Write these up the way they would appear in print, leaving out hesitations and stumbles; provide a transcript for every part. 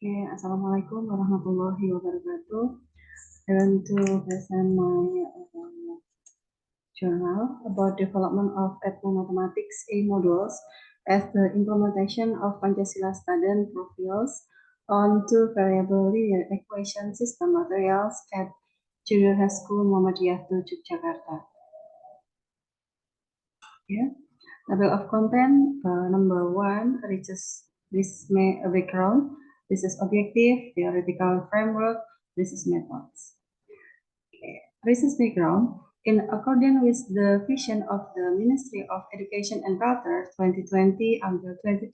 Oke, Assalamualaikum warahmatullahi wabarakatuh. I want to present my journal about development of ethnomathematics A modules as the implementation of Pancasila student profiles on two variable linear equation system materials at Junior High School Muhammadiyah II, Yogyakarta. Yeah. Table of content, number 1 reaches this background. This is objective, theoretical framework, this is methods. Okay. Research background. In accordance with the vision of the Ministry of Education and Culture 2020 until 2024,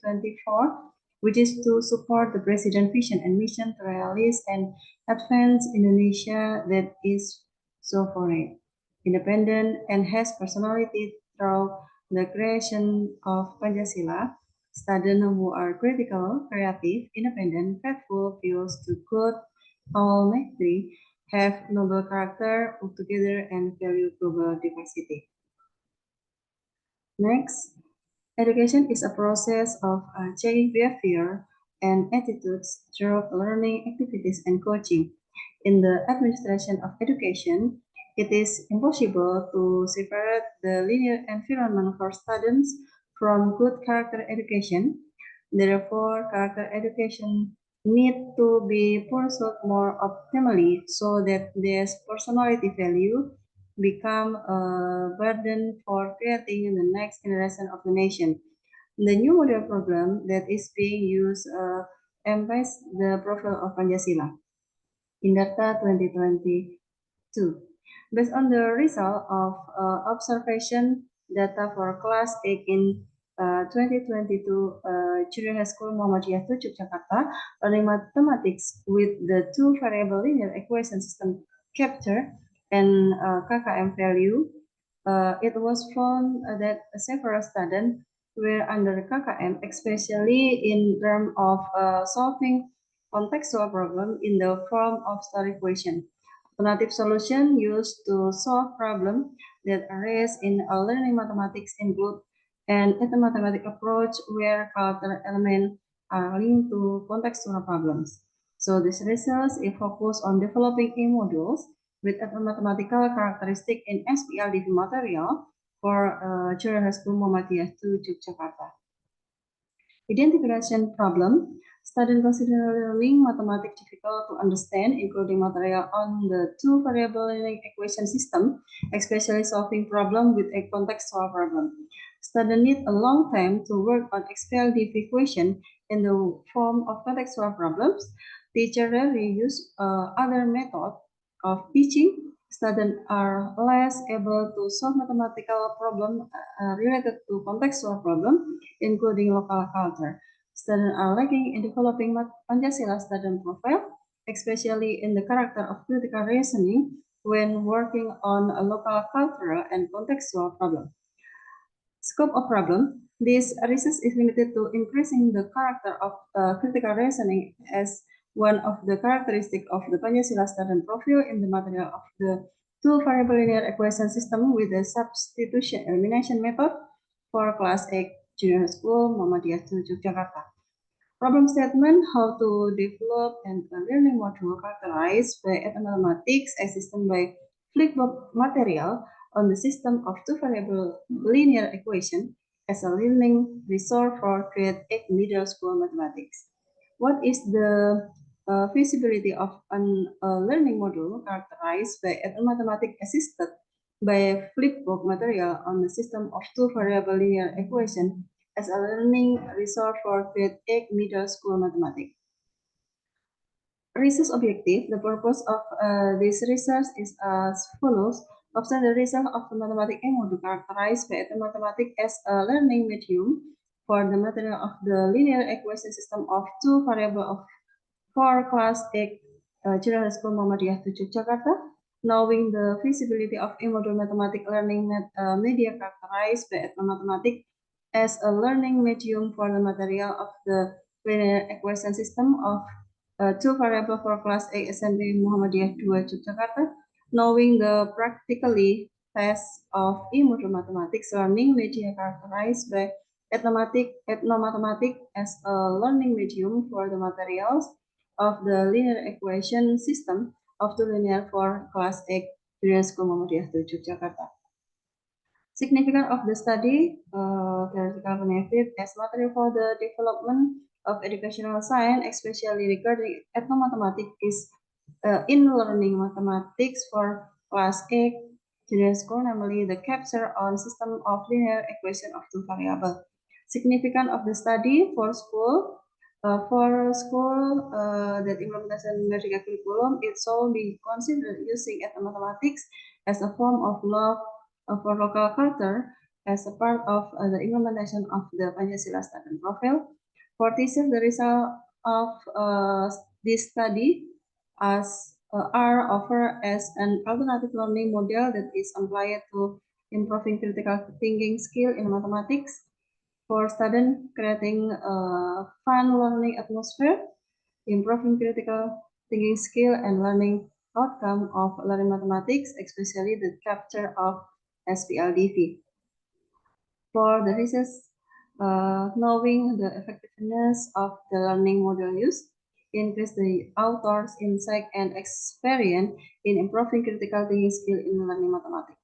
which is to support the President's vision and mission to realize and advance Indonesia that is sovereign, independent, and has personality through the creation of Pancasila. Students who are critical, creative, independent, faithful, fierce to good, all three have noble character, work together, and value global diversity. Next, education is a process of changing behavior and attitudes through learning activities and coaching. In the administration of education, it is impossible to separate the linear environment for students from good character education. Therefore, character education need to be pursued more optimally so that their personality value become a burden for creating the next generation of the nation. The new model program that is being used emphasizes the profile of Pancasila in data 2022. Based on the result of observation data for class 8 in 2022 Junior High School Muhammadiyah II, Yogyakarta, learning mathematics with the two variable linear equation system capture and KKM value, it was found that several students were under KKM, especially in terms of solving contextual problem in the form of story question. Alternative solution used to solve problems that arise in learning mathematics include an ethnomathematic approach where character elements are linked to contextual problems. So this research is focused on developing e-modules with mathematical characteristic in SPLDV material for Junior High School Muhammadiyah II, Yogyakarta. Identification problem. Students consider learning mathematics difficult to understand, including material on the two variable linear equation system, especially solving problem with a contextual problem. Students need a long time to work on XPLD equation in the form of contextual problems. Teachers rarely use other methods of teaching. Students are less able to solve mathematical problems related to contextual problems, including local culture. Students are lacking in developing Pancasila student profile, especially in the character of critical reasoning when working on a local cultural and contextual problem. Scope of problem. This research is limited to increasing the character of critical reasoning as one of the characteristics of the Pancasila student profile in the material of the two variable linear equation system with the substitution elimination method for class 8 junior school Muhammadiyah II, Yogyakarta. Problem statement, how to develop a learning module characterized by mathematics existing by flipbook material on the system of two variable linear equation as a learning resource for grade 8 middle school mathematics. What is the feasibility of a learning module characterized by mathematics assisted by a flipbook material on the system of two variable linear equation as a learning resource for grade 8 middle school mathematics. Research objective. The purpose of this research is as follows. Observe the result of the mathematics module characterized by mathematics as a learning medium for the material of the linear equation system of two variables of for class 8 General School Muhammadiyah II, Yogyakarta. Knowing the feasibility of e-module mathematics learning media characterized by mathematics as a learning medium for the material of the linear equation system of two variables for class 8 SMP Muhammadiyah II, Yogyakarta. Knowing the practically test of e-module mathematics learning media characterized by ethnomathematics as a learning medium for the materials of the linear equation system of the linear for class 8 Junior School Muhammadiyah 7 Jakarta. Significance of the study, theoretical benefit as material for the development of educational science, especially regarding ethnomathematics, is in learning mathematics for class 8 junior school, namely the capture on system of linear equation of two variables. Significance of the study for school, that implementation Merdeka curriculum, it should be considered using ethnomathematics as a form of love for local culture as a part of the implementation of the Pancasila student profile. For teachers, the result of this study are offered as an alternative learning model that is applied to improving critical thinking skill in mathematics for students, creating a fun learning atmosphere, improving critical thinking skill and learning outcome of learning mathematics, especially the capture of SPLDV. For the research, knowing the effectiveness of the learning model used, increase the author's insight and experience in improving critical thinking skill in learning mathematics.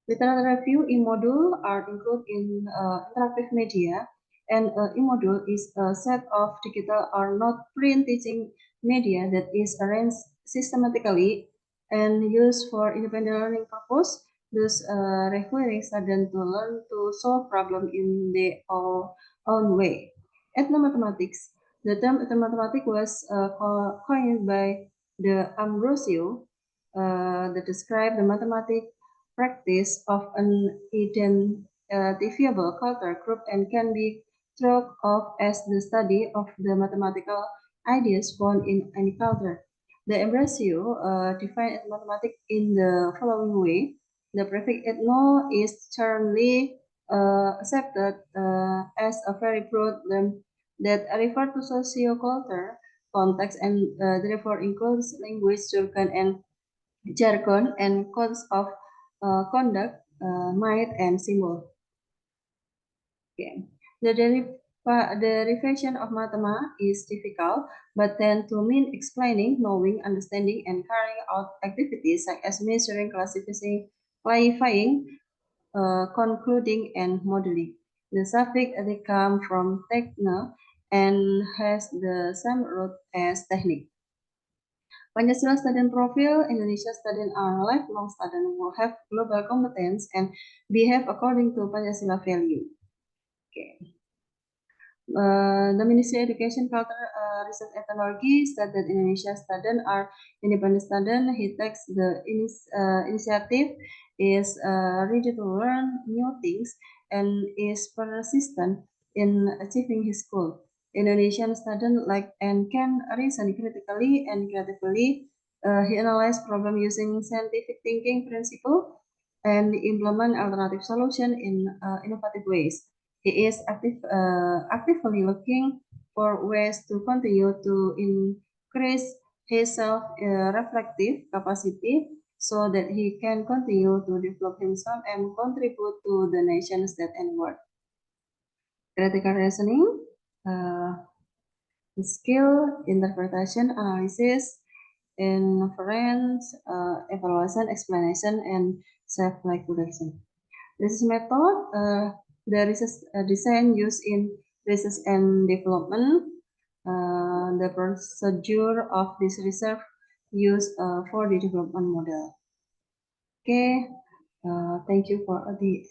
Literature review in module are included in interactive media, and e-module is a set of digital or not print teaching media that is arranged systematically and used for independent learning purpose, thus requiring students to learn to solve problems in their own way. Ethnomathematics. The term ethnomathematics was coined by the Ambrosio that described the mathematics practice of an identifiable culture group and can be thought of as the study of the mathematical ideas found in any culture. The Ambrosio defined mathematics in the following way. The prefix ethno is generally accepted as a very broad term that refers to socio-culture context and therefore includes language, jargon, and codes of conduct, might, and symbol. Okay. The derivation of mathema is difficult, but tend to mean explaining, knowing, understanding, and carrying out activities such as measuring, clarifying, concluding, and modeling. The suffix they come from techno and has the same root as technique. Pancasila student profile, Indonesia student are lifelong students who have global competence and behave according to Pancasila value. Okay. The Ministry of Education, Culture, Research and Technology said that Indonesia students are independent students. He takes the initiative, is ready to learn new things, and is persistent in achieving his goal. Indonesian student like and can reason critically and creatively. He analyzes problem using scientific thinking principle and implement alternative solution in innovative ways. He is actively looking for ways to continue to increase his self-reflective capacity so that he can continue to develop himself and contribute to the nation, state, and world. Critical reasoning, skill, interpretation, analysis, inference, evaluation, explanation, and self-regulation. This method, the research design used in research and development, the procedure of this research used for the development model. Okay, thank you for the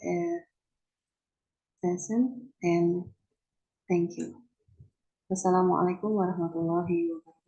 session and thank you. Wassalamualaikum warahmatullahi wabarakatuh.